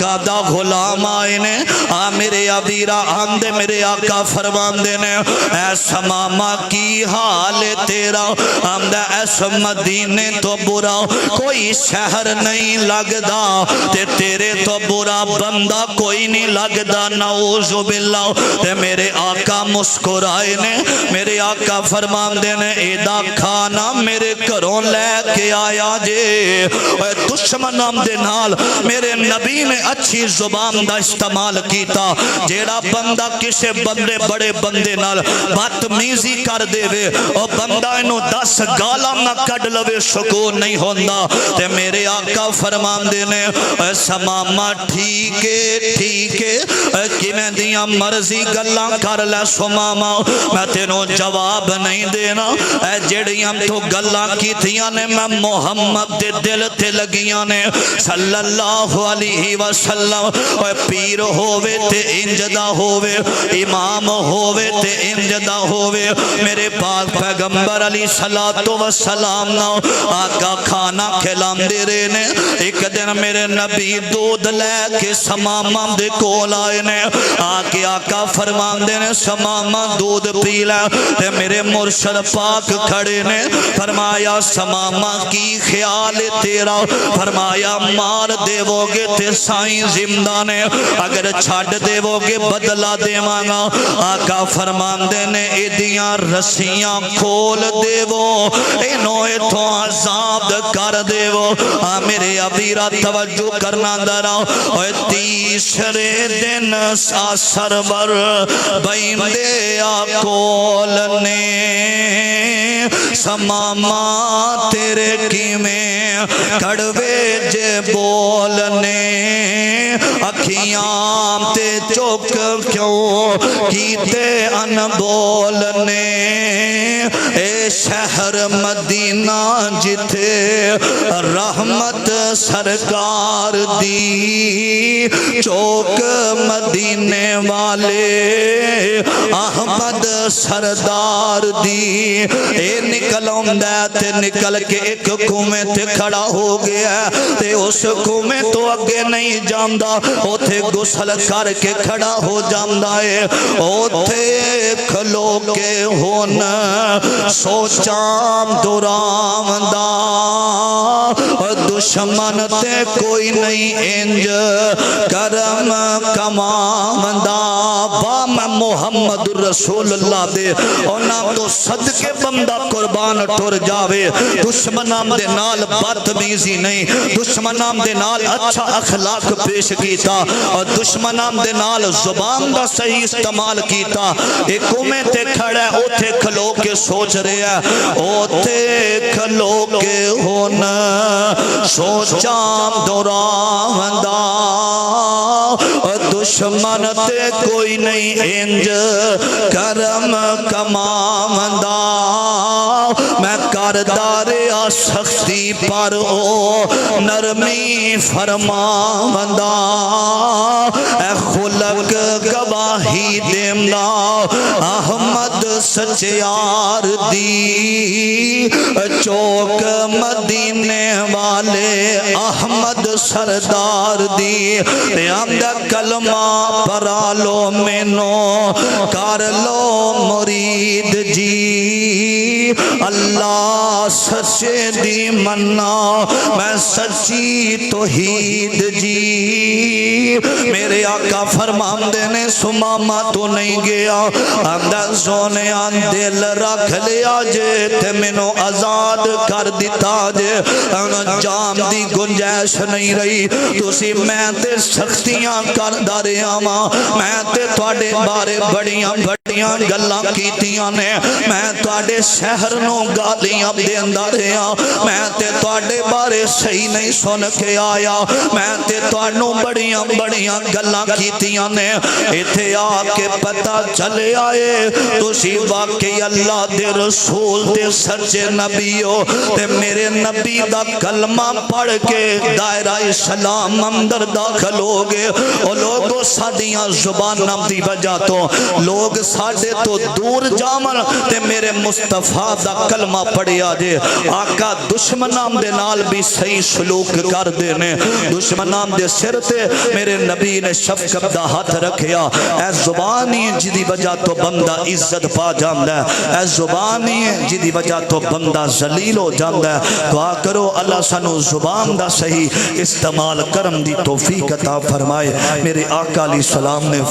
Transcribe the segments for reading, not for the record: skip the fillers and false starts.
آقا دا غلام آئے نے میرے ابیرا آندے میرے آقا فرمان دینے اے سماما کی حال تیرا آمدہ ایسا مدینے تو برا کوئی شہر نہیں لگدا تے تیرے تو برا بندہ کوئی نہیں لگدا نعوذ باللہ تے میرے آقا مسکرائے نے میرے آقا فرمان دینے ایدہ کھانا میرے گھروں لے کے آیا جے اے دشمن آمدے نال میرے نبی نے اچھی زبان دا استعمال کیتا جیڑا بندہ کسے بندے بڑے بندے نال بدتمیزی کر دے وے او بندہ انہوں 10 گالا نہ کڈ لوے سکون نہیں ہوندا تے میرے آقا فرمان دینے اے سماما ٹھیک ہے کہ میں دیاں مرضی گلاں کر لے سماما میں تینوں جواب نہیں دینا اے جڑیاں تو گلاں کی تھیاں نے میں محمد دے دل تے لگیاں نے صلی اللہ علیہ وسلم اے پیر ہووے تے انجدہ ہووے امام ہووے تے انجدہ ہووے میرے پاک پیغمبر علیہ السلام نا آقا کھانا کھلام دے رہے نے ایک دن میرے نبی دودھ لے کے سماما دے کول آئے نے آقا فرمان دے نے سماما دودھ پی لے تے میرے مرشد پاک کھڑے نے فرمایا سماما کی خیال تیرا فرمایا مار دے وہ گے تے سائیں زمدہ نے اگر چھاڑ دے وہ گے بدلا دے مانگا آقا فرمان دے نے ایدیاں رسیاں کھول دے وہ انہوں تو عذاب کر دے وہ میرے ابیرہ توجہ کرنا درہ اور تیسرے دن سا سرور بین دے آکولنے سماما تیرے کی میں کڑوے جے بولنے اکھیاں تے چوک کیوں کیتے ان بولنے اے شہر مدینہ جتھے رحمت سرکار دی چوک مدینے والے احمد سردار دی اے نکلوں تے نکل کے ایک کومے تے کھڑا ہو گیا تے اس کومے تو اگے نہیں جاندہ اوتھے گسل کر کے کھڑا ہو جاندہ ہے اوتھے کھلو کے ہونا سوچام درام دا دشمن تے کوئی نہیں انج کرم کمام دا با میں محمد رسول اللہ دے اونا تو صدقے بندہ قربان ٹور جاوے دشمنام دے نال بدتمیزی نہیں دشمنام دے نال اچھا اخلاق پیش کیتا اور دشمنام دے نال زبان دا صحیح استعمال کیتا ایک میں تے کھڑا ہے اوتھے کھلو کے سوچ رہے ہیں اوتھے کھلو کے ہونا سوچام دوران دا دشمن تے کوئی نہیں انج کرم کمام دا میں کردار سختی پر او نرمی فرمان دا اے خلق گواہی دیمنا احمد سچیار دی چوک مدینے والے احمد سردار دی پیامدہ کلمہ پرالو مینو کر لو مرید جی اللہ سچے دی مننا میں سچی توحید جی میرے آقا فرمان دینے سماما تو نہیں گیا اندر زونے آن دل رکھ لیا جے تے منو آزاد کر دیتا جے جام دی گنجائش نہیں رہی تو سی میں تے سختیاں کر دارے آما میں تے توڑے بارے بڑیاں گلاں کیتیاں نے میں توڑے شہر نو گالیاں دیندہ رہا میں تے توڑے بارے صحیح نہیں سن کے آیا میں تے توڑنو بڑیاں گلاں کیتیاں نے ایتھے آکے پتہ چلے آئے تو سی واقعی اللہ دے رسول دے سچے نبیوں تے میرے نبی دا کلمہ پڑھ کے دائرہ اسلام اندر داخل ہو گئے اور لوگوں سادیاں زبان نام دی وجہ تو لوگ ساڈے تو دور جامن تے میرے مصطفیٰ دا کلمہ پڑھیا جے آقا دشمنان دے نال بھی صحیح سلوک کر دینے دشمنان دے سر تے میرے نبی نے شفقت دا ہاتھ رکھیا اے زبانی جدی وجہ تو بندہ عزت پا جاندہ ہے اے زبانی جدی وجہ تو بندہ ذلیل ہو جاندہ ہے دعا کرو اللہ سانو زبان دا صحیح استعمال کرم دی توفیق عطا فرمائے میرے آقا علیہ السلام نے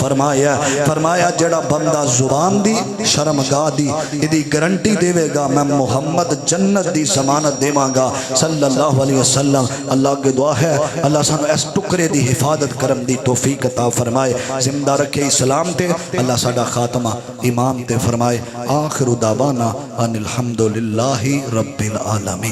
فرمایا جڑا بندہ زبان دی شرمگاہ دی ادھی گرنٹی دے گا میں محمد جنت دی ضمانت دیواں گا صلی اللہ علیہ وسلم اللہ کے دعا ہے اللہ سانو اس ٹکرے دی حفاظت کرم دی توفیق عطا فرمائے زندہ رکھے اسلام تے اللہ ساڈا خاتمہ ایمان تے فرمائے آخر دعوانا ان الحمدللہ رب العالمین